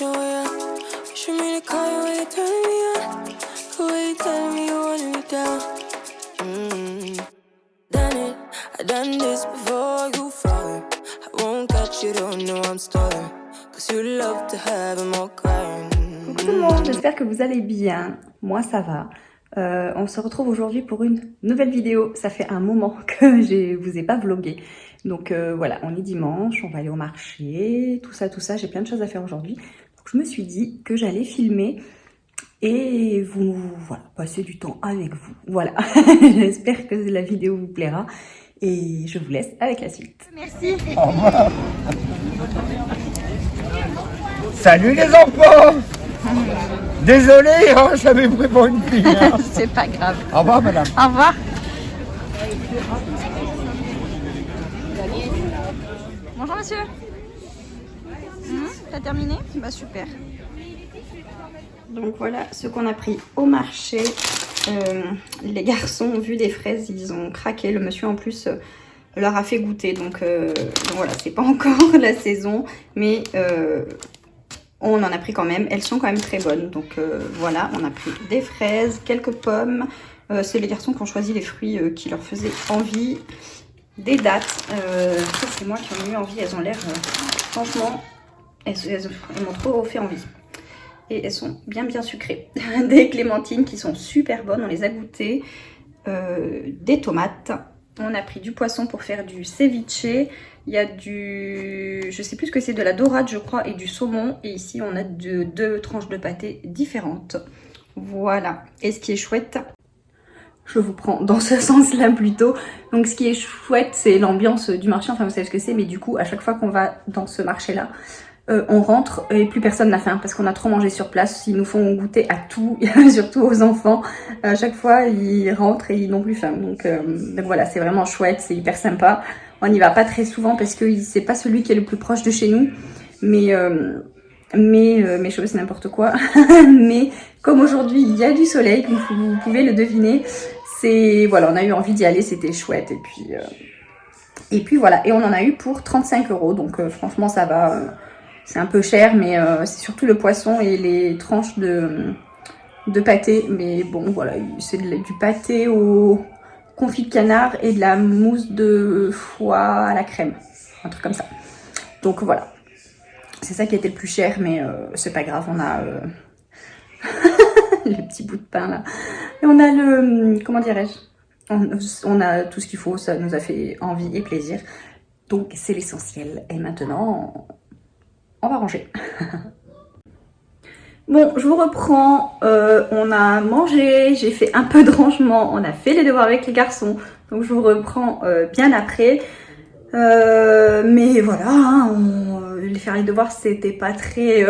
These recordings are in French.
show ya. Wish for me to call you when you turn me on. The way you tell me you want me down. Done it, I done this before you fall. I won't catch you, don't know I'm stalling. Cause you love to have them all crying. Coucou tout le monde, j'espère que vous allez bien. Moi ça va. On se retrouve aujourd'hui pour une nouvelle vidéo. Ça fait un moment que je vous ai pas vlogué. Donc voilà, on est dimanche, on va aller au marché, tout ça. J'ai plein de choses à faire aujourd'hui. Donc je me suis dit que j'allais filmer et vous voilà, passer du temps avec vous. Voilà, j'espère que la vidéo vous plaira et je vous laisse avec la suite. Merci. Au revoir. Salut les enfants. Désolé, hein, j'avais pris pour une fille. Hein. C'est pas grave. Au revoir madame. Au revoir. Bonjour monsieur. T'as terminé? Bah super. Donc voilà ce qu'on a pris au marché. Les garçons ont vu des fraises, ils ont craqué. Le monsieur en plus leur a fait goûter. Donc voilà, c'est pas encore la saison, mais on en a pris quand même. Elles sont quand même très bonnes. Donc voilà, on a pris des fraises, quelques pommes. C'est les garçons qui ont choisi les fruits qui leur faisaient envie. Des dattes. Ça c'est moi qui en ai eu envie. Elles ont l'air, franchement, elles m'ont trop fait envie. Et elles sont bien sucrées. Des clémentines qui sont super bonnes, on les a goûtées. Des tomates. On a pris du poisson pour faire du ceviche. Il y a du, je sais plus ce que c'est, de la dorade je crois, et du saumon. Et ici on a deux tranches de pâté différentes. Voilà. Et ce qui est chouette, je vous prends dans ce sens-là plutôt. Donc ce qui est chouette, c'est l'ambiance du marché. Enfin vous savez ce que c'est, mais du coup à chaque fois qu'on va dans ce marché-là, on rentre et plus personne n'a faim parce qu'on a trop mangé sur place. Ils nous font goûter à tout, surtout aux enfants. À chaque fois, ils rentrent et ils n'ont plus faim. Donc voilà, c'est vraiment chouette, c'est hyper sympa. On n'y va pas très souvent parce que c'est pas celui qui est le plus proche de chez nous. Mais je sais, c'est n'importe quoi. Mais comme aujourd'hui, il y a du soleil, comme vous pouvez le deviner. Voilà, on a eu envie d'y aller, c'était chouette. Et puis voilà, et on en a eu pour 35 €. Donc franchement, ça va. C'est un peu cher, mais c'est surtout le poisson et les tranches de pâté. Mais bon, voilà, c'est du pâté au confit de canard et de la mousse de foie à la crème. Un truc comme ça. Donc voilà. C'est ça qui était le plus cher, mais c'est pas grave. On a le petit bout de pain là. Et on a le... Comment dirais-je, on a tout ce qu'il faut. Ça nous a fait envie et plaisir. Donc c'est l'essentiel. Et maintenant... on va ranger. Bon, je vous reprends. On a mangé, j'ai fait un peu de rangement, on a fait les devoirs avec les garçons. Donc je vous reprends bien après. Mais voilà, hein, faire les devoirs, c'était pas très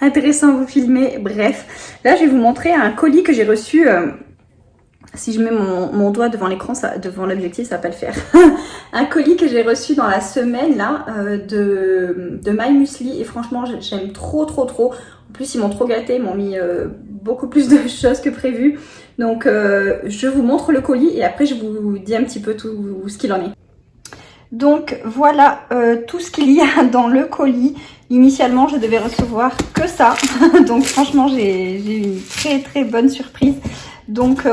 intéressant à vous filmer. Bref, là je vais vous montrer un colis que j'ai reçu. Si je mets mon doigt devant l'écran, devant l'objectif, ça va pas le faire. Un colis que j'ai reçu dans la semaine là de My Muesli et franchement j'aime trop. En plus ils m'ont trop gâté, ils m'ont mis beaucoup plus de choses que prévu. Donc je vous montre le colis et après je vous dis un petit peu tout ce qu'il en est. Donc voilà tout ce qu'il y a dans le colis. Initialement je devais recevoir que ça. Donc franchement j'ai eu une très bonne surprise. Donc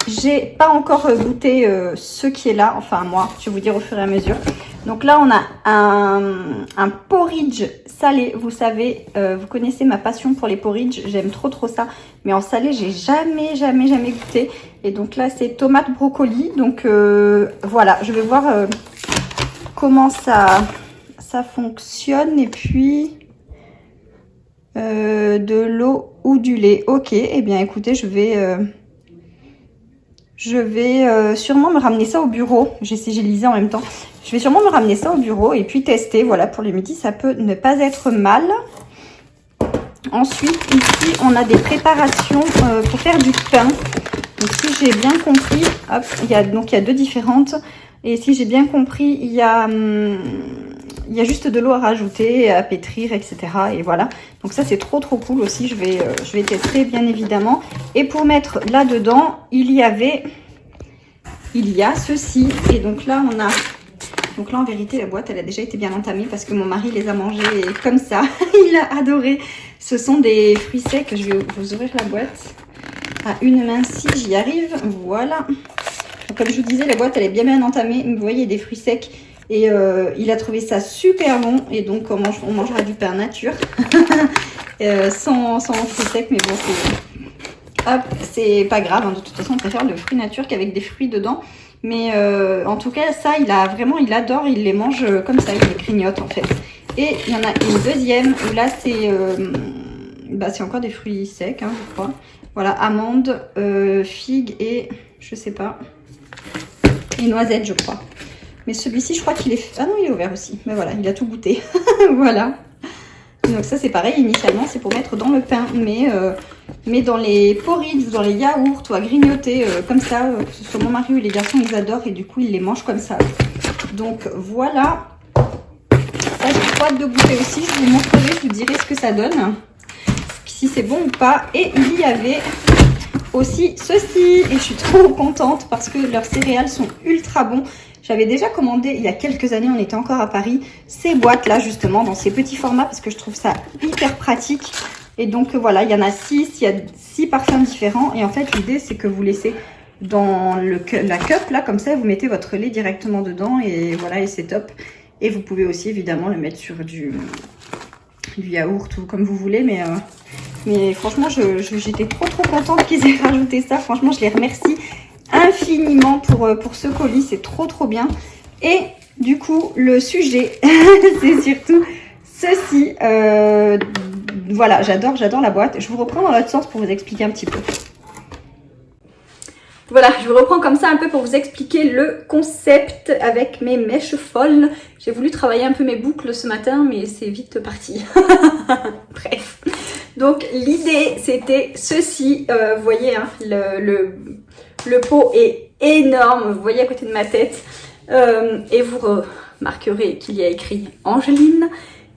j'ai pas encore goûté ce qui est là, enfin moi, je vais vous dire au fur et à mesure. Donc là on a un porridge salé, vous savez, vous connaissez ma passion pour les porridge, j'aime trop ça. Mais en salé j'ai jamais goûté. Et donc là c'est tomate brocoli, donc voilà, je vais voir comment ça fonctionne. Et puis... de l'eau ou du lait. Ok, et bien écoutez, je vais sûrement me ramener ça au bureau. J'ai lisé en même temps. Je vais sûrement me ramener ça au bureau et puis tester. Voilà, pour le midi, ça peut ne pas être mal. Ensuite, ici, on a des préparations pour faire du pain. Donc, si j'ai bien compris, hop, il y a deux différentes. Et si j'ai bien compris, il y a juste de l'eau à rajouter, à pétrir, etc. Et voilà. Donc ça, c'est trop cool aussi. Je vais tester, bien évidemment. Et pour mettre là-dedans, il y a ceci. Et donc là, on a Donc là en vérité la boîte elle a déjà été bien entamée parce que mon mari les a mangés comme ça. Il a adoré. Ce sont des fruits secs. Je vais vous ouvrir la boîte à une main si j'y arrive. Voilà. Donc, comme je vous disais la boîte elle est bien entamée. Vous voyez des fruits secs. Et il a trouvé ça super bon. Et donc on mangera du pain nature. sans fruits secs. Mais bon c'est pas grave. Hein. De toute façon on préfère le fruit nature qu'avec des fruits dedans. Mais en tout cas, ça, il adore, il les mange comme ça, il les grignote en fait. Et il y en a une deuxième où là, c'est encore des fruits secs, hein, je crois. Voilà, amandes, figues et je sais pas, et noisettes, je crois. Mais celui-ci, je crois qu'il est... Ah non, il est ouvert aussi. Mais voilà, il a tout goûté. Voilà. Donc ça, c'est pareil, initialement, c'est pour mettre dans le pain. Mais dans les porridge ou dans les yaourts ou à grignoter comme ça, que ce soit mon mari ou les garçons, ils adorent et du coup, ils les mangent comme ça. Donc voilà. Ça, j'ai trop hâte de goûter aussi. Je vous montrerai, je vous dirai ce que ça donne. Si c'est bon ou pas. Et il y avait aussi ceci. Et je suis trop contente parce que leurs céréales sont ultra bons. J'avais déjà commandé il y a quelques années, on était encore à Paris, ces boîtes-là justement, dans ces petits formats, parce que je trouve ça hyper pratique. Et donc voilà, il y en a 6, il y a 6 parfums différents. Et en fait, l'idée, c'est que vous laissez dans la cup, là, comme ça, vous mettez votre lait directement dedans. Et voilà, et c'est top. Et vous pouvez aussi, évidemment, le mettre sur du yaourt ou comme vous voulez. Mais franchement, j'étais trop contente qu'ils aient rajouté ça. Franchement, je les remercie infiniment pour ce colis, c'est trop bien. Et du coup le sujet c'est surtout ceci. Voilà, j'adore la boîte. Je vous reprends dans l'autre sens pour vous expliquer un petit peu. Voilà, je vous reprends comme ça un peu pour vous expliquer le concept avec mes mèches folles. J'ai voulu travailler un peu mes boucles ce matin, mais c'est vite parti. Bref. Donc l'idée c'était ceci. Vous voyez, hein, le pot est énorme, vous voyez à côté de ma tête. Et vous remarquerez qu'il y a écrit Angeline.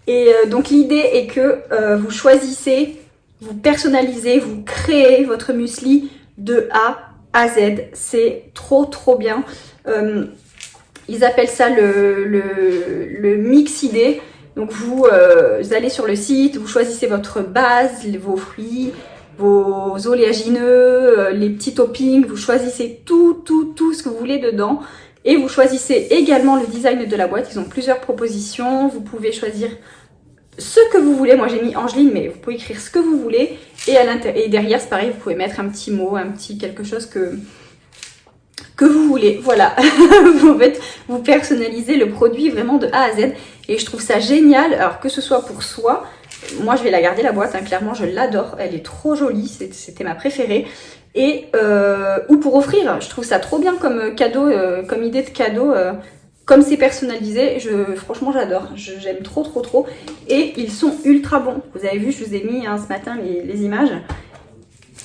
Et donc l'idée est que vous choisissez, vous personnalisez, vous créez votre muesli de A à Z. C'est trop bien. Ils appellent ça le mix idée. Donc vous allez sur le site, vous choisissez votre base, vos fruits, vos oléagineux, les petits toppings, vous choisissez tout ce que vous voulez dedans. Et vous choisissez également le design de la boîte. Ils ont plusieurs propositions. Vous pouvez choisir ce que vous voulez. Moi j'ai mis Angeline, mais vous pouvez écrire ce que vous voulez. Et derrière c'est pareil, vous pouvez mettre un petit mot, un petit quelque chose que vous voulez. Voilà. vous personnalisez le produit vraiment de A à Z. Et je trouve ça génial. Alors que ce soit pour soi, moi je vais la garder la boîte, hein, clairement je l'adore. Elle est trop jolie, c'était ma préférée. Et ou pour offrir, je trouve ça trop bien comme cadeau, comme idée de cadeau. Comme c'est personnalisé, franchement j'adore, j'aime trop. Et ils sont ultra bons. Vous avez vu, je vous ai mis hein, ce matin les images.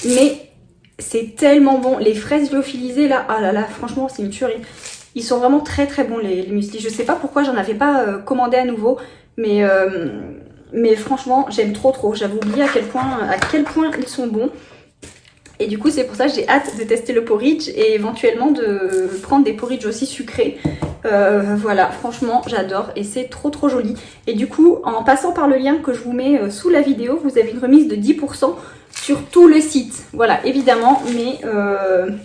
Mais c'est tellement bon. Les fraises lyophilisées là, ah là là, franchement c'est une tuerie. Ils sont vraiment très bons les mueslis. Je sais pas pourquoi j'en avais pas commandé à nouveau. Mais franchement j'aime trop. J'avais oublié à quel point ils sont bons. Et du coup c'est pour ça que j'ai hâte de tester le porridge et éventuellement de prendre des porridge aussi sucrés. Voilà, franchement j'adore et c'est trop joli. Et du coup en passant par le lien que je vous mets sous la vidéo, vous avez une remise de 10% sur tout le site. Voilà, évidemment, mais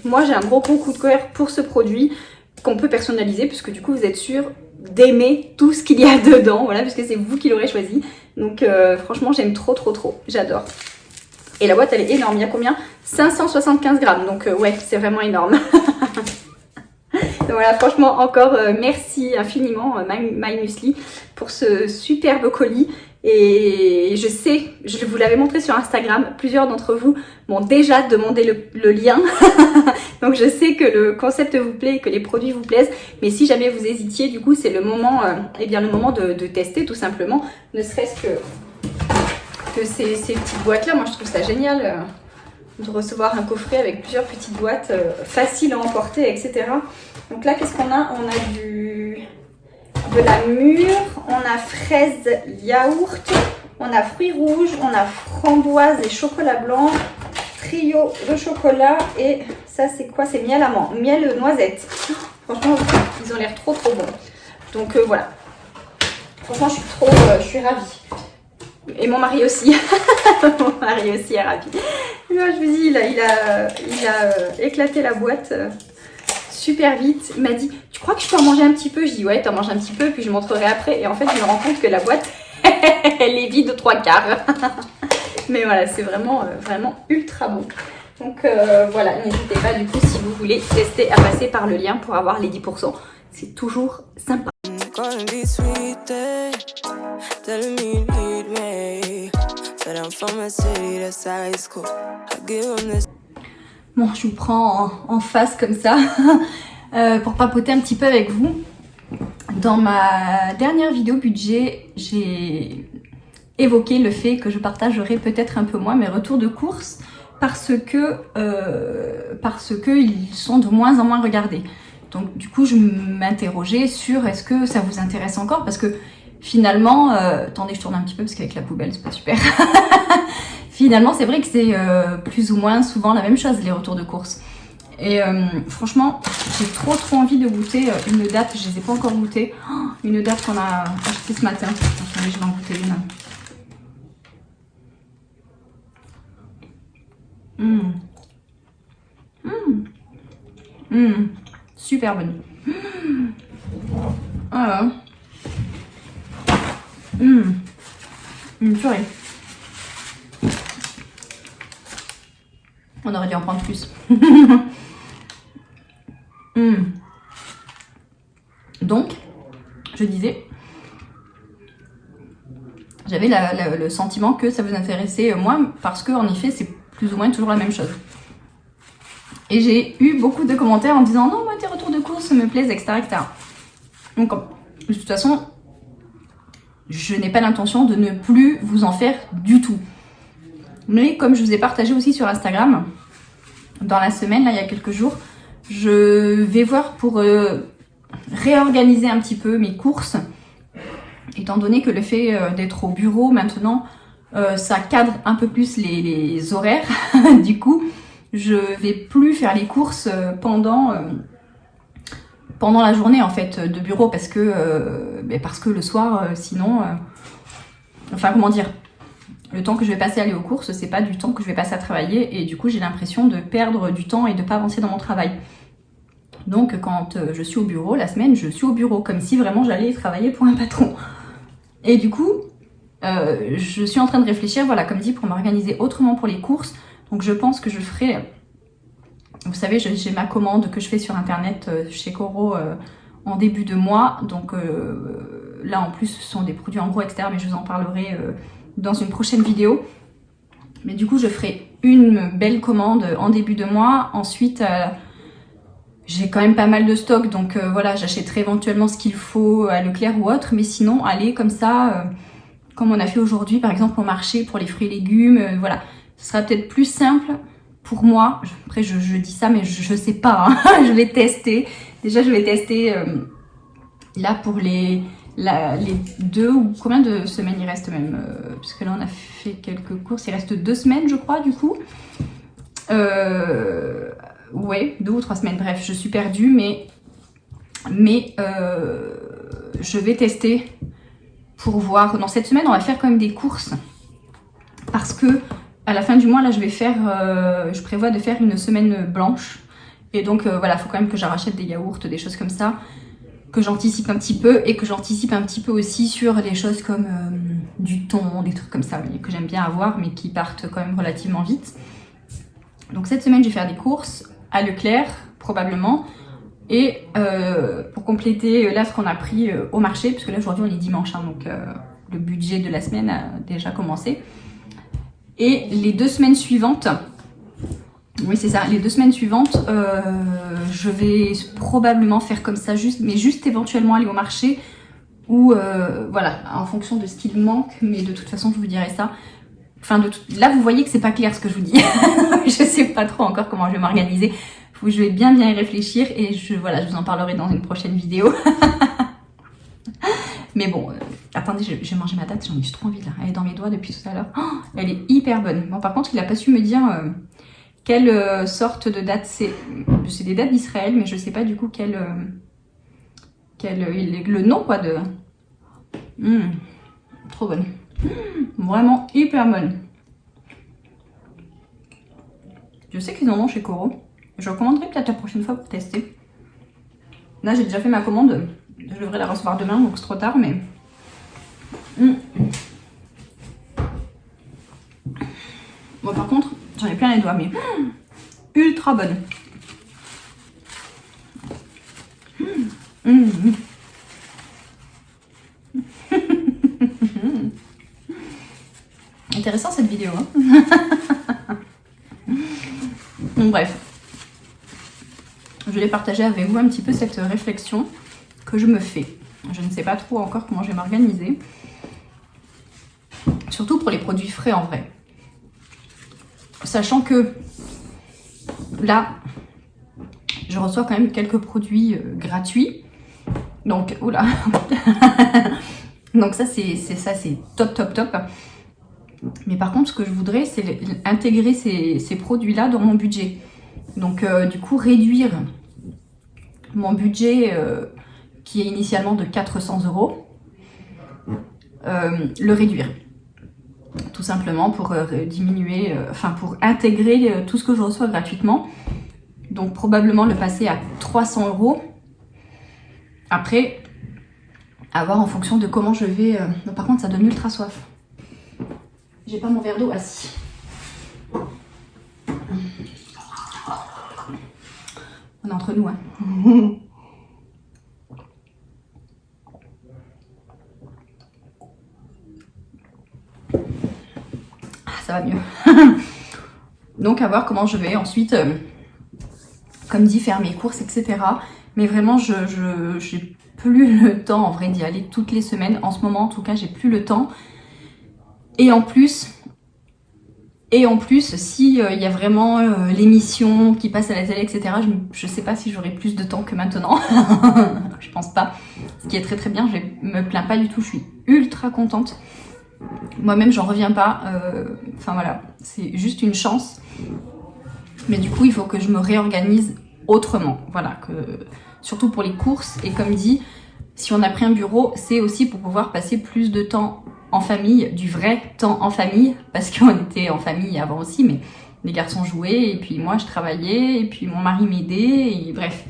moi j'ai un gros coup de cœur pour ce produit qu'on peut personnaliser puisque du coup vous êtes sûr d'aimer tout ce qu'il y a dedans. Voilà, puisque c'est vous qui l'aurez choisi. Donc franchement j'aime trop, j'adore. Et la boîte elle est énorme, il y a combien? 575 grammes, donc ouais c'est vraiment énorme. Donc voilà, franchement encore merci infiniment My Muesli pour ce superbe colis. Et je sais, je vous l'avais montré sur Instagram, plusieurs d'entre vous m'ont déjà demandé le lien. Donc je sais que le concept vous plaît, que les produits vous plaisent. Mais si jamais vous hésitiez, du coup c'est le moment, le moment de tester tout simplement. Ne serait-ce que ces petites boîtes là, moi je trouve ça génial de recevoir un coffret avec plusieurs petites boîtes faciles à emporter, etc. Donc là qu'est-ce qu'on a? On a de la mûre, on a fraise yaourt, on a fruits rouges, on a framboise et chocolat blanc, trio de chocolat et ça c'est quoi? C'est miel amande, miel noisette. Franchement ils ont l'air trop bons. Donc voilà. Franchement, je suis ravie. Et mon mari aussi. Mon mari aussi est ravi. Là, je vous dis, il a éclaté la boîte super vite. Il m'a dit, tu crois que je peux en manger un petit peu? Je dis, ouais, t'en manges un petit peu, puis je montrerai après. Et en fait, je me rends compte que la boîte, elle est vide de 3/4. Mais voilà, c'est vraiment, vraiment ultra bon. Donc voilà, n'hésitez pas du coup si vous voulez tester à passer par le lien pour avoir les 10%. C'est toujours sympa. Gonna be sweet, telling me you need me. But I'm from a city that's high school. I give them this. Bon, je vous prends en face comme ça pour papoter un petit peu avec vous. Dans ma dernière vidéo budget, j'ai évoqué le fait que je partagerai peut-être un peu moins mes retours de courses parce que ils sont de moins en moins regardés. Donc du coup, je m'interrogeais sur est-ce que ça vous intéresse encore, parce que finalement, attendez, je tourne un petit peu parce qu'avec la poubelle, c'est pas super. Finalement, c'est vrai que c'est plus ou moins souvent la même chose, les retours de courses. Et franchement, j'ai trop envie de goûter une date, je les ai pas encore goûtées. Oh, une date qu'on a achetée ce matin. Attendez, je vais en goûter une. Super bonne. Ah. Purée. On aurait dû en prendre plus. Donc, je disais, j'avais le sentiment que ça vous intéressait moins parce que en effet, c'est plus ou moins toujours la même chose. Et j'ai eu beaucoup de commentaires en disant non, moi tes retours de course me plaisent, etc., etc. Donc, de toute façon, je n'ai pas l'intention de ne plus vous en faire du tout. Mais comme je vous ai partagé aussi sur Instagram, dans la semaine, là, il y a quelques jours, je vais voir pour réorganiser un petit peu mes courses, étant donné que le fait d'être au bureau maintenant, ça cadre un peu plus les horaires. Du coup, je vais plus faire les courses pendant la journée en fait de bureau parce que le soir, sinon, enfin comment dire, le temps que je vais passer à aller aux courses, c'est pas du temps que je vais passer à travailler et du coup j'ai l'impression de perdre du temps et de pas avancer dans mon travail. Donc quand je suis au bureau, la semaine, je suis au bureau comme si vraiment j'allais travailler pour un patron. Et du coup, je suis en train de réfléchir, voilà, comme dit, pour m'organiser autrement pour les courses. Donc je pense que je ferai, vous savez, j'ai ma commande que je fais sur internet chez Coro en début de mois. Donc là en plus ce sont des produits en gros externes, mais je vous en parlerai dans une prochaine vidéo. Mais du coup je ferai une belle commande en début de mois. Ensuite j'ai quand même pas mal de stock, donc voilà, j'achèterai éventuellement ce qu'il faut à Leclerc ou autre. Mais sinon aller comme ça, comme on a fait aujourd'hui par exemple au marché pour les fruits et légumes, voilà. Ce sera peut-être plus simple pour moi. Après, je dis ça, mais je sais pas. Hein. Je vais tester. Déjà, je vais tester là pour les 2 ou combien de semaines il reste même puisque là, on a fait quelques courses. Il reste 2 semaines, je crois, du coup. Ouais, 2 ou 3 semaines. Bref, je suis perdue, mais je vais tester pour voir. Dans cette semaine, on va faire quand même des courses parce que à la fin du mois, là, je prévois de faire une semaine blanche. Et donc, voilà, il faut quand même que je rachète des yaourts, des choses comme ça, que j'anticipe un petit peu et que j'anticipe un petit peu aussi sur des choses comme du thon, des trucs comme ça, que j'aime bien avoir, mais qui partent quand même relativement vite. Donc, cette semaine, je vais faire des courses à Leclerc, probablement. Et pour compléter, là, ce qu'on a pris au marché, puisque là, aujourd'hui, on est dimanche, hein, donc le budget de la semaine a déjà commencé. Et les 2 semaines suivantes, oui c'est ça, les 2 semaines suivantes, je vais probablement faire comme ça, mais juste éventuellement aller au marché ou voilà, en fonction de ce qu'il manque, mais de toute façon je vous dirai ça. Enfin, là vous voyez que c'est pas clair ce que je vous dis, je sais pas trop encore comment je vais m'organiser, je vais bien y réfléchir et je vous en parlerai dans une prochaine vidéo. Mais bon, attendez, je vais manger ma date, j'en ai juste trop envie là. Elle est dans mes doigts depuis tout à l'heure. Oh, elle est hyper bonne. Bon, par contre, il n'a pas su me dire quelle sorte de date c'est. C'est des dates d'Israël, mais je sais pas du coup quelle le nom quoi de... trop bonne. Vraiment hyper bonne. Je sais qu'ils en ont chez Coro. Je recommanderais peut-être la prochaine fois pour tester. Là, j'ai déjà fait ma commande. Je devrais la recevoir demain, donc c'est trop tard, mais... Bon, par contre, j'en ai plein les doigts, mais... ultra bonne. Intéressant cette vidéo, hein. Donc bref, je voulais partager avec vous un petit peu cette réflexion que je me fais. Je ne sais pas trop encore comment je vais m'organiser. Surtout pour les produits frais en vrai. Sachant que là, je reçois quand même quelques produits gratuits. Donc, oula. Donc ça c'est top. Mais par contre, ce que je voudrais, c'est intégrer ces produits-là dans mon budget. Donc, du coup, réduire mon budget qui est initialement de 400 €, le réduire. Tout simplement pour diminuer, pour intégrer tout ce que je reçois gratuitement. Donc, probablement le passer à 300 €. Après, à voir en fonction de comment je vais... Par contre, ça donne ultra soif. J'ai pas mon verre d'eau assis. On est entre nous, hein. Ça va mieux. Donc à voir comment je vais ensuite, comme dit, faire mes courses, etc. Mais vraiment, j'ai plus le temps en vrai d'y aller toutes les semaines. En ce moment, en tout cas, j'ai plus le temps. Et en plus, si y a vraiment l'émission qui passe à la télé, etc., je sais pas si j'aurai plus de temps que maintenant. Je pense pas. Ce qui est très très bien, je me plains pas du tout, je suis ultra contente. Moi-même, j'en reviens pas. Enfin voilà, c'est juste une chance. Mais du coup, il faut que je me réorganise autrement. Voilà, surtout pour les courses. Et comme dit, si on a pris un bureau, c'est aussi pour pouvoir passer plus de temps en famille, du vrai temps en famille, parce qu'on était en famille avant aussi, mais les garçons jouaient, et puis moi je travaillais, et puis mon mari m'aidait, et bref.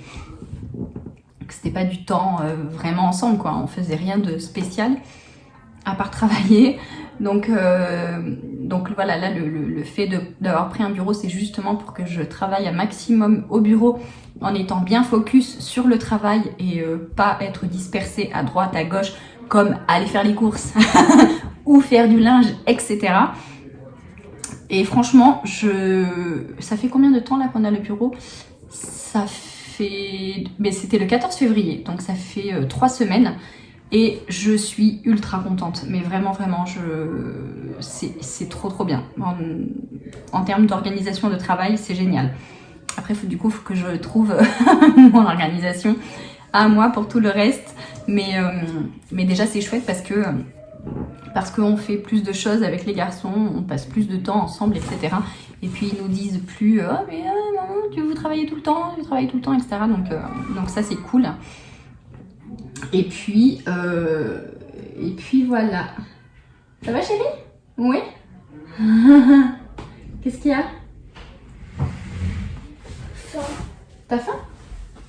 C'était pas du temps vraiment ensemble, quoi. On faisait rien de spécial, à part travailler. Donc voilà, là, le fait d'avoir pris un bureau, c'est justement pour que je travaille un maximum au bureau, en étant bien focus sur le travail, et pas être dispersée à droite, à gauche, comme aller faire les courses ou faire du linge, etc. Et franchement, ça fait combien de temps là qu'on a le bureau? Ça fait... Mais c'était le 14 février, donc ça fait 3 semaines. Et je suis ultra contente. Mais vraiment, c'est trop bien. En termes d'organisation de travail, c'est génial. Après, du coup, il faut que je trouve mon organisation à moi pour tout le reste. Mais déjà, c'est chouette parce qu'on fait plus de choses avec les garçons, on passe plus de temps ensemble, etc. Et puis, ils nous disent plus « Oh, mais maman, vous travaillez tout le temps, etc. » Donc ça, c'est cool. Et puis voilà. Ça va, chérie? Oui. Qu'est-ce qu'il y a? Faim. T'as faim?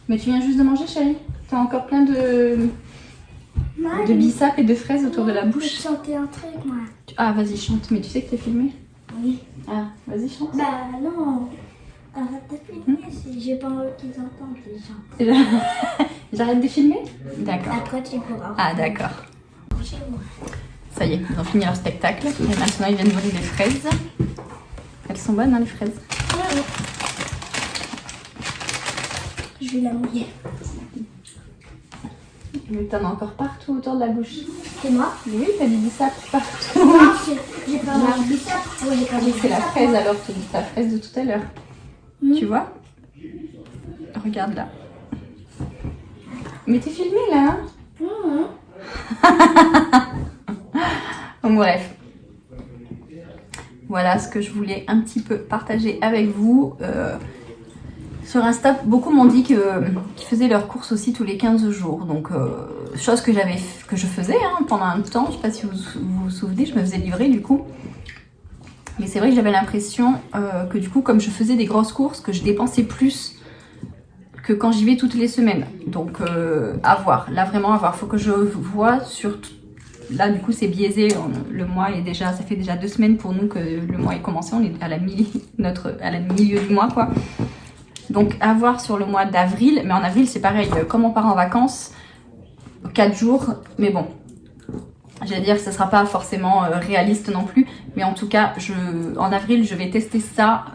Mais tu viens juste de manger, chérie. T'as encore plein de bissap et de fraises autour de la bouche. Je vais chanter un truc, moi. Ah, vas-y, chante. Mais tu sais que t'es filmée? Oui. Ah, vas-y, chante. Bah non. Arrête de filmer, j'ai pas envie qu'ils entendent les gens. J'arrête de filmer? D'accord. Après, tu pourras. Ah, d'accord. Chez moi. Ça y est, ils ont fini leur spectacle. Et maintenant, ils viennent voler des fraises. Elles sont bonnes, hein, les fraises? Ouais. Je vais la mouiller. Mais t'en as encore partout autour de la bouche. C'est moi? Oui, t'as du bissap partout. Non, j'ai pas mal de ça. Oui, j'ai pas Oui, c'est la fraise alors, tu dis ta fraise de tout à l'heure. Tu vois? Regarde là. Mais t'es filmée là, hein? Donc bref. Voilà ce que je voulais un petit peu partager avec vous. Sur Insta, beaucoup m'ont dit qu'ils faisaient leurs courses aussi tous les 15 jours. Donc, chose que je faisais pendant un temps. Je ne sais pas si vous vous souvenez, je me faisais livrer du coup. Mais c'est vrai que j'avais l'impression que du coup, comme je faisais des grosses courses, que je dépensais plus que quand j'y vais toutes les semaines. Donc, à voir. Là, vraiment, à voir. Il faut que je vois sur... Là, du coup, c'est biaisé. Le mois est déjà... Ça fait déjà 2 semaines pour nous que le mois est commencé. On est à la milieu du mois, quoi. Donc, à voir sur le mois d'avril. Mais en avril, c'est pareil. Comme on part en vacances, 4 jours. Mais bon, j'allais dire que ce ne sera pas forcément réaliste non plus. Mais en tout cas, en avril, je vais tester ça.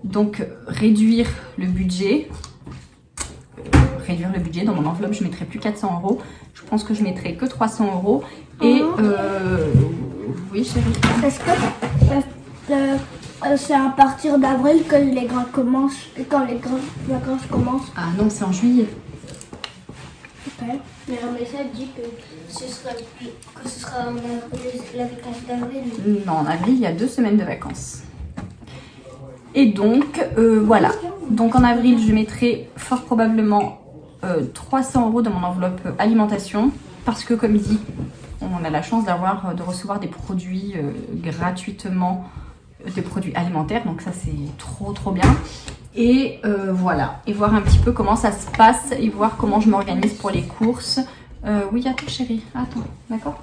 Donc, réduire le budget. Réduire le budget. Dans mon enveloppe, je ne mettrai plus 400 €. Je pense que je ne mettrai que 300 €. Et... oui, chérie. Est-ce que c'est à partir d'avril que les grands commencent, quand les grandes vacances commencent? Ah non, c'est en juillet. Ok. Mais un message dit que ce sera en avril, la vacance d'avril. Non, en avril, il y a 2 semaines de vacances. Et donc, voilà. Donc en avril, je mettrai fort probablement 300 € dans mon enveloppe alimentation. Parce que, comme dit, on a la chance de recevoir des produits gratuitement, des produits alimentaires. Donc ça, c'est trop bien. Et voilà. Et voir un petit peu comment ça se passe et voir comment je m'organise pour les courses. Oui, attends chérie, attends, d'accord?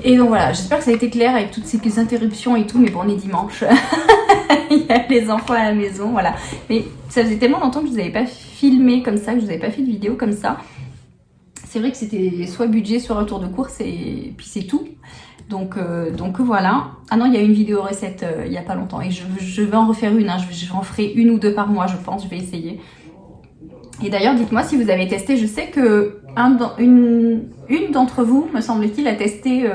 Et donc voilà, j'espère que ça a été clair avec toutes ces interruptions et tout, mais bon, on est dimanche. Il y a les enfants à la maison, voilà. Mais ça faisait tellement longtemps que je ne vous avais pas filmé comme ça, que je vous avais pas fait de vidéo comme ça. C'est vrai que c'était soit budget, soit retour de course, et puis c'est tout. Donc voilà. Ah non, il y a une vidéo recette il n'y a pas longtemps, et je vais en refaire une. Je en ferai 1 ou 2 par mois, je pense, je vais essayer. Et d'ailleurs, dites-moi si vous avez testé. Je sais que une d'entre vous, me semble-t-il, a testé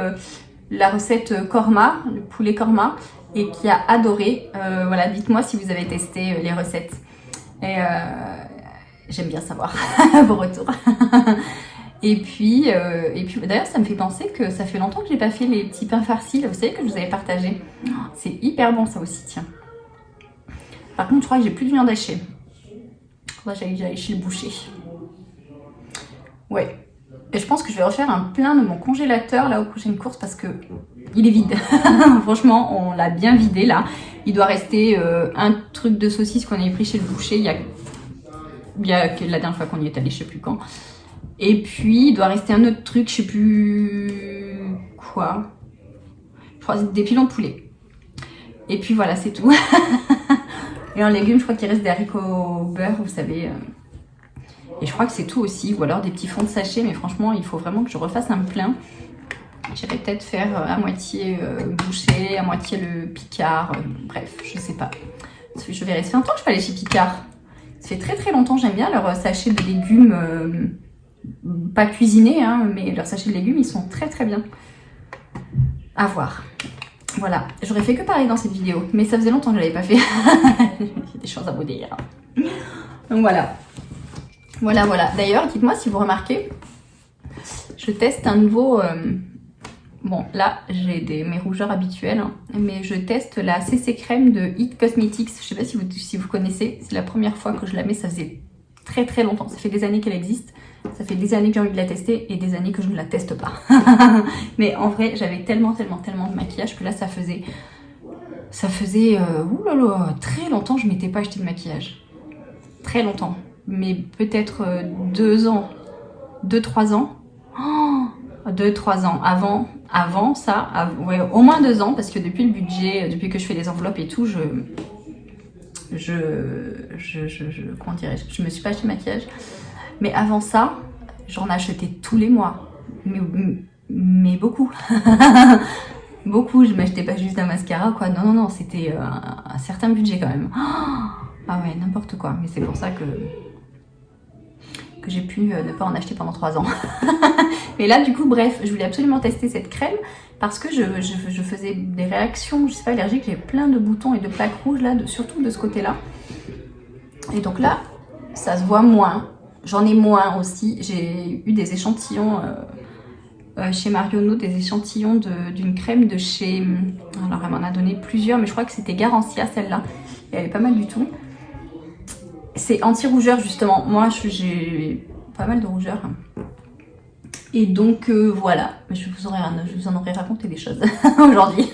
la recette korma, le poulet korma, et qui a adoré. Voilà, dites-moi si vous avez testé les recettes. Et j'aime bien savoir vos retours. Et puis d'ailleurs, ça me fait penser que ça fait longtemps que j'ai pas fait les petits pains farcis. Là, vous savez que je vous avais partagé. C'est hyper bon ça aussi, tiens. Par contre, je crois que j'ai plus de viande hachée. J'allais chez le boucher. Ouais. Et je pense que je vais refaire un plein de mon congélateur là aux prochaines courses parce que il est vide. Franchement, on l'a bien vidé là. Il doit rester un truc de saucisse qu'on avait pris chez le boucher il y a la dernière fois qu'on y est allé, je sais plus quand. Et puis il doit rester un autre truc, je sais plus quoi. Je crois des pilons de poulet. Et puis voilà, c'est tout. Et en légumes, je crois qu'il reste des haricots au beurre, vous savez. Et je crois que c'est tout aussi. Ou alors des petits fonds de sachet. Mais franchement, il faut vraiment que je refasse un plein. J'irai peut-être faire à moitié boucher, à moitié le Picard. Bref, je sais pas. Je verrai. Ça fait longtemps que je suis pas allée chez Picard. Ça fait très longtemps. J'aime bien leurs sachets de légumes. Pas cuisinés, hein, mais leurs sachets de légumes, ils sont très bien. À voir. Voilà, j'aurais fait que parler dans cette vidéo, mais ça faisait longtemps que je l'avais pas fait. J'ai des choses à vous dire. Donc voilà. Voilà. D'ailleurs, dites-moi si vous remarquez, je teste un nouveau... bon, là, j'ai mes rougeurs habituelles, hein, mais je teste la CC crème de It Cosmetics. Je sais pas si vous connaissez, c'est la première fois que je la mets, ça faisait très longtemps. Ça fait des années qu'elle existe. Ça fait des années que j'ai envie de la tester et des années que je ne la teste pas. Mais en vrai, j'avais tellement de maquillage que là, ça faisait très longtemps que je ne m'étais pas acheté de maquillage. Très longtemps. Mais peut-être 2 ans. 2-3 ans. 2-3 ans. Avant ça, ouais, au moins 2 ans, parce que depuis le budget, depuis que je fais les enveloppes et tout, comment dirais-je, je me suis pas acheté de maquillage. Mais avant ça, j'en achetais tous les mois. Mais beaucoup. Beaucoup, je m'achetais pas juste un mascara, quoi. Non, c'était un certain budget quand même. Ah ouais, n'importe quoi. Mais c'est pour ça que j'ai pu ne pas en acheter pendant 3 ans. Mais là, du coup, bref, je voulais absolument tester cette crème parce que je faisais des réactions, je sais pas, allergiques. J'ai plein de boutons et de plaques rouges là, surtout de ce côté-là. Et donc là, ça se voit moins. J'en ai moins aussi. J'ai eu des échantillons chez Marionnaud, des échantillons d'une crème de chez... Alors, elle m'en a donné plusieurs, mais je crois que c'était Garancia, celle-là. et elle est pas mal du tout. C'est anti-rougeur justement, moi j'ai pas mal de rougeur. Et donc voilà, je vous en aurais raconté des choses aujourd'hui.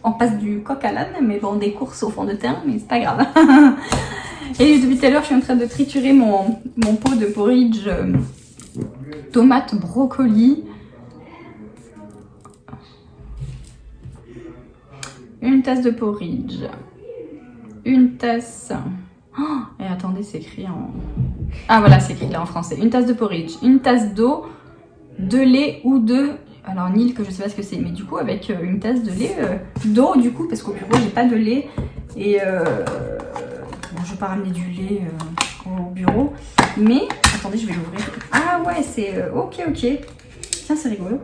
On passe du coq à l'âne, mais bon, des courses au fond de teint, mais c'est pas grave. Et depuis tout à l'heure, je suis en train de triturer mon pot de porridge tomate brocoli. Une tasse de porridge. Une tasse... Oh, et attendez, c'est écrit en... Ah voilà, c'est écrit là en français. Une tasse de porridge, une tasse d'eau, de lait ou de... Alors Nil, que je sais pas ce que c'est, mais du coup avec une tasse de lait, d'eau du coup, parce qu'au bureau j'ai pas de lait. Et bon, je vais pas ramener du lait au bureau. Mais, attendez, je vais l'ouvrir. Ah ouais, c'est... ok. Tiens, c'est rigolo.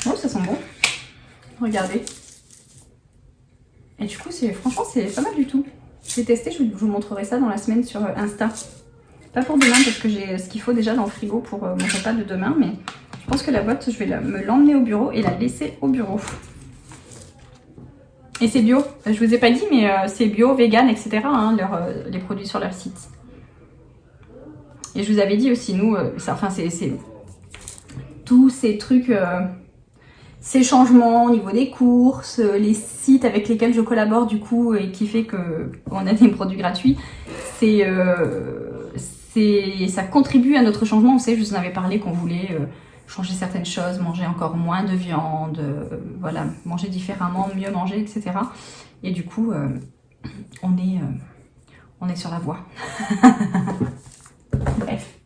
Oh, ça sent bon. Regardez. Et du coup, franchement, c'est pas mal du tout. J'ai testé, je vous montrerai ça dans la semaine sur Insta. Pas pour demain parce que j'ai ce qu'il faut déjà dans le frigo pour mon repas de demain, mais je pense que la boîte, je vais me l'emmener au bureau et la laisser au bureau. Et c'est bio. Je vous ai pas dit, mais c'est bio, vegan, etc. Hein, les produits sur leur site. Et je vous avais dit aussi, nous, c'est tous ces trucs... ces changements au niveau des courses, les sites avec lesquels je collabore du coup et qui fait qu'on a des produits gratuits, ça contribue à notre changement. Vous savez, je vous en avais parlé qu'on voulait changer certaines choses, manger encore moins de viande, voilà, manger différemment, mieux manger, etc. Et du coup, on est sur la voie. Bref,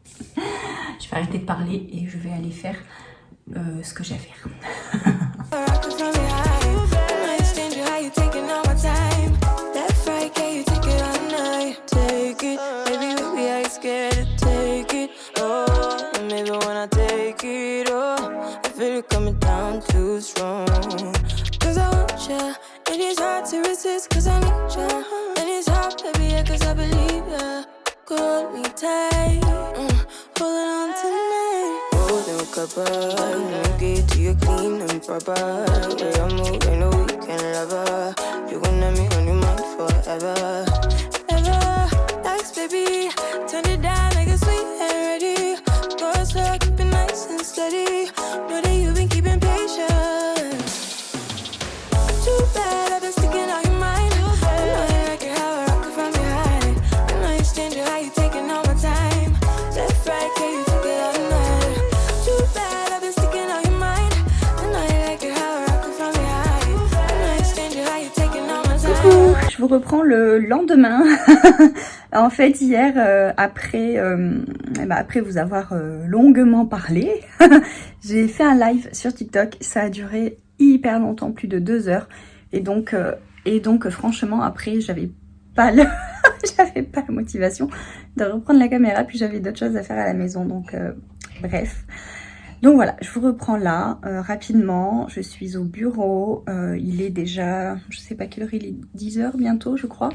je vais arrêter de parler et je vais aller faire ce que j'ai à faire. Get to you clean and proper. Yeah, I'm moving a weekend lover. You gonna me on your mind forever. Ever, thanks baby. Turn it down like a sweet and ready. Go slow, keep it nice and steady. Know that you've been keeping patience. Too bad I've been sticking on your mind. I know you like it how I rock it from behind. I know you stand it how you taking all my time. Left, right, can you take it all night? Too bad I've been sticking on your mind. I know you like it how I rock it from behind. I know you stand it how you taking all my time. Coucou, je vous reprends le lendemain. En fait, hier, après vous avoir longuement parlé, j'ai fait un live sur TikTok. Ça a duré hyper longtemps, plus de 2 heures. Et donc franchement, après, j'avais pas la motivation de reprendre la caméra. Puis j'avais d'autres choses à faire à la maison. Donc, bref. Donc voilà, je vous reprends là, rapidement. Je suis au bureau. Il est déjà, je sais pas quelle heure il est, 10 heures bientôt, je crois.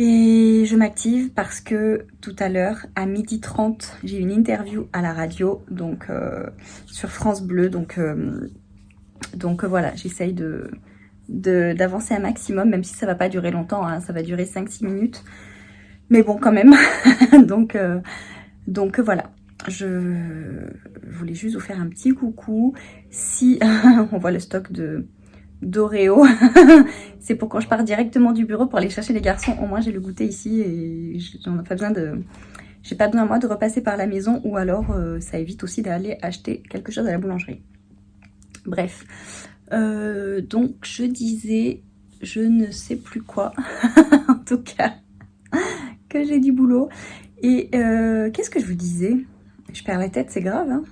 Et je m'active parce que tout à l'heure, à 12h30, j'ai une interview à la radio, donc sur France Bleu. Donc voilà, j'essaye d'avancer un maximum, même si ça va pas durer longtemps, hein, ça va durer 5-6 minutes. Mais bon, quand même. donc voilà, je voulais juste vous faire un petit coucou. Si on voit le stock d'Oreo, c'est pour quand je pars directement du bureau pour aller chercher les garçons. Au moins j'ai le goûter ici et j'en ai pas besoin j'ai pas besoin moi de repasser par la maison, ou alors ça évite aussi d'aller acheter quelque chose à la boulangerie. Bref, donc je disais, je ne sais plus quoi, en tout cas, que j'ai du boulot. Et qu'est-ce que je vous disais? Je perds la tête, c'est grave, hein.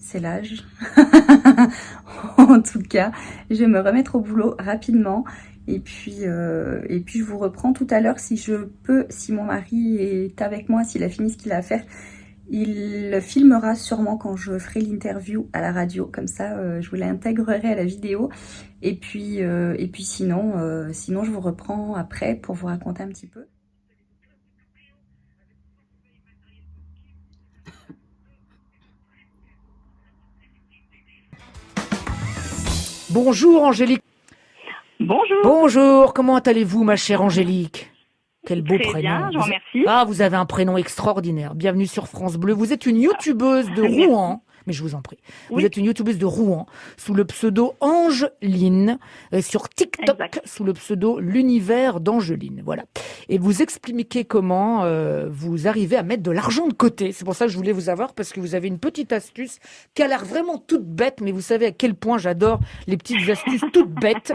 C'est l'âge. En tout cas, je vais me remettre au boulot rapidement. Et puis je vous reprends tout à l'heure si je peux, si mon mari est avec moi, s'il a fini ce qu'il a à faire. Il filmera sûrement quand je ferai l'interview à la radio. Comme ça, je vous l'intégrerai à la vidéo. Et puis sinon, je vous reprends après pour vous raconter un petit peu. Bonjour Angélique. Bonjour. Bonjour, comment allez-vous ma chère Angélique? Quel beau Très prénom. bien, je vous remercie. Ah, vous avez un prénom extraordinaire. Bienvenue sur France Bleu. Vous êtes une youtubeuse de Rouen. Mais je vous en prie. Vous Oui. êtes une youtubeuse de Rouen sous le pseudo Angeline, sur TikTok Exact. sous le pseudo L'univers d'Angeline. Voilà. Et vous expliquez comment vous arrivez à mettre de l'argent de côté. C'est pour ça que je voulais vous avoir parce que vous avez une petite astuce qui a l'air vraiment toute bête, mais vous savez à quel point j'adore les petites astuces toutes bêtes.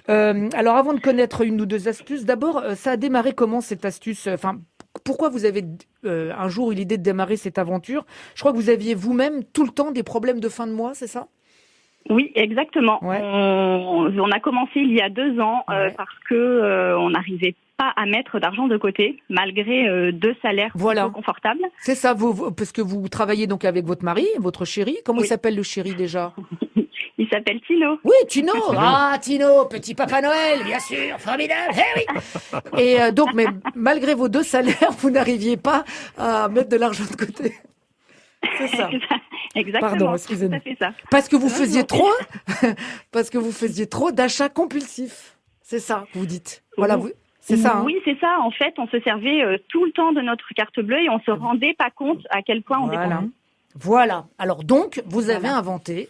Alors avant de connaître une ou deux astuces, d'abord, ça a démarré comment cette astuce? Enfin, pourquoi vous avez un jour eu l'idée de démarrer cette aventure? Je crois que vous aviez vous-même tout le temps des problèmes de fin de mois, c'est ça? Oui, exactement. Ouais. On a commencé il y a 2 ans Ouais. parce que on n'arrivait pas à mettre d'argent de côté malgré 2 salaires Voilà. plutôt confortables. C'est ça, parce que vous travaillez donc avec votre mari, votre chéri. Comment Oui. il s'appelle le chéri déjà? Il s'appelle Tino. Oui, Tino. Ah, Tino, petit Papa Noël, bien sûr, formidable. Eh oui. Et donc, mais malgré vos 2 salaires, vous n'arriviez pas à mettre de l'argent de côté. C'est ça. Exactement. Pardon, excusez-moi. C'est ça. Parce que vous Non, faisiez non. trop, parce que vous faisiez trop d'achats compulsifs. C'est ça que vous dites. Voilà, c'est ça. Hein. Oui, c'est ça. En fait, on se servait tout le temps de notre carte bleue et on se rendait pas compte à quel point on Voilà. dépensait. Voilà. Alors donc, vous avez Voilà. inventé.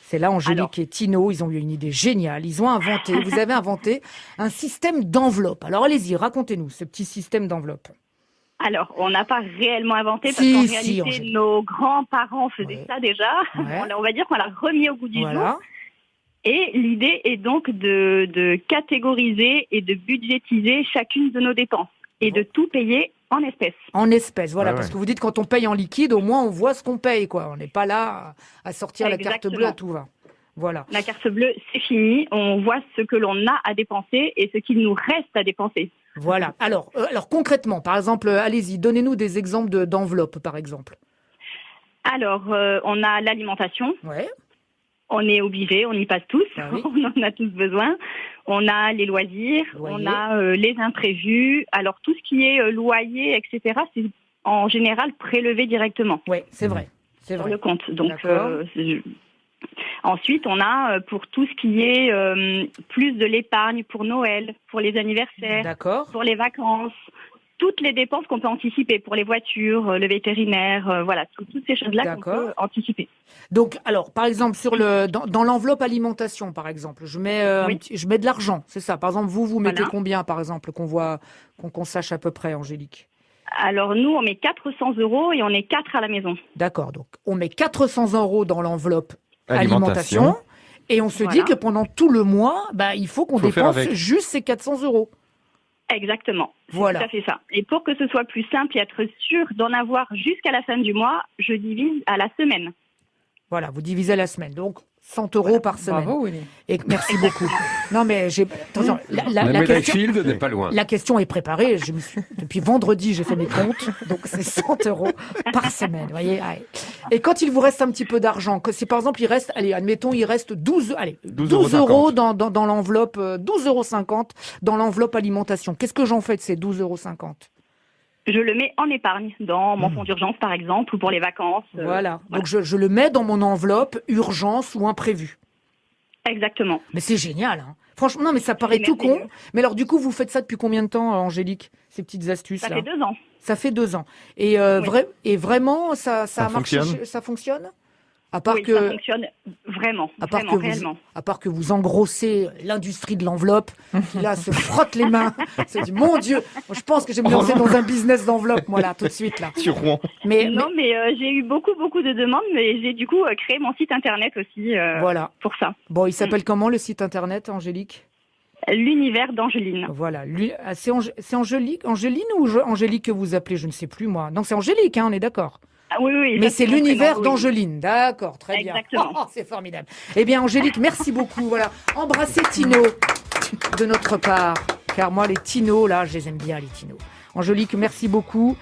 C'est là Angélique et Tino, ils ont eu une idée géniale. Ils ont inventé, vous avez inventé un système d'enveloppe. Alors allez-y, racontez-nous ce petit système d'enveloppe. Alors, on n'a pas réellement inventé parce Si, qu'en si, réalité, Angèle. nos grands-parents faisaient Ouais. ça déjà. Ouais. On va dire qu'on l'a remis au goût du jour. Voilà. Et l'idée est donc de catégoriser et de budgétiser chacune de nos dépenses et de tout payer en espèces. En espèces, voilà, Ouais, parce ouais. que vous dites quand on paye en liquide, au moins on voit ce qu'on paye, quoi. On n'est pas là à sortir la carte Exactement. bleue à tout va. Voilà. La carte bleue, c'est fini. On voit ce que l'on a à dépenser et ce qu'il nous reste à dépenser. Voilà. Alors concrètement, par exemple, allez-y, donnez-nous des exemples d'enveloppes, par exemple. Alors, on a l'alimentation. Ouais. On est obligé, on y passe tous. Ah oui. On en a tous besoin. On a les loisirs, Loyer. on a les imprévus. Alors, tout ce qui est loyer, etc., c'est en général prélevé directement Ouais, c'est vrai. C'est sur vrai. le compte. Donc, D'accord. ensuite, on a pour tout ce qui est plus de l'épargne pour Noël, pour les anniversaires, D'accord. pour les vacances, toutes les dépenses qu'on peut anticiper pour les voitures, le vétérinaire, voilà, toutes ces choses-là qu'on D'accord. peut anticiper. Donc, alors, par exemple, dans l'enveloppe alimentation, par exemple, je mets Oui. je mets de l'argent, c'est ça. Par exemple, vous mettez Voilà. combien, par exemple, qu'on sache à peu près, Angélique? Alors, nous, on met 400 € et on est 4 à la maison. D'accord. Donc, on met 400 € dans l'enveloppe Alimentation. alimentation et on se dit Voilà. que pendant tout le mois, il faut qu'on Faut faire dépense avec. juste ces 400 €. Exactement. C'est Voilà. tout à fait ça. Et pour que ce soit plus simple et être sûr d'en avoir jusqu'à la fin du mois, je divise à la semaine. Voilà, vous divisez la semaine. Donc, 100 € par semaine. Bravo, Willy. Et merci beaucoup. Non, mais attention, la La médaille question... Field n'est pas loin. La question est préparée. Depuis vendredi, j'ai fait mes comptes. Donc, c'est 100 € par semaine. Vous voyez. Allez. Et quand il vous reste un petit peu d'argent, si par exemple, il reste, allez, admettons, il reste 12 € dans l'enveloppe, 12,50 € dans l'enveloppe alimentation. Qu'est-ce que j'en fais de ces 12,50 €? Je le mets en épargne, dans mon fonds d'urgence par exemple, ou pour les vacances. Voilà. Donc, je le mets dans mon enveloppe urgence ou imprévu. Exactement. Mais c'est génial, hein. Franchement, non, mais ça paraît C'est tout con. merveilleux. Mais alors, du coup, vous faites ça depuis combien de temps, Angélique? Ces petites astuces-là? Ça fait 2 ans. Ça fait 2 ans. Et, vraiment, ça a marché, fonctionne ça fonctionne? À part Oui, que, ça fonctionne vraiment, réellement. à part que vous engrossez l'industrie de l'enveloppe, qui là se frotte les mains, se dit mon Dieu, moi, je pense que je vais me lancer dans un business d'enveloppe, moi là, tout de suite là. Sur Rouen. Mais J'ai eu beaucoup de demandes, mais j'ai du coup créé mon site internet aussi voilà. pour ça. Bon, il s'appelle comment le site internet, Angélique? L'univers d'Angeline. Voilà. C'est Angélique ou Angélique que vous appelez, je ne sais plus moi. Non, c'est Angélique, hein, on est d'accord. Ah, oui. Mais ça, c'est mon l'univers prénom, oui. d'Angeline. D'accord, très bien. Exactement. Oh, c'est formidable. Eh bien, Angélique, merci beaucoup. Voilà. Embrassez Tino de notre part. Car moi, les Tino, là, je les aime bien, les Tino. Angélique, merci beaucoup.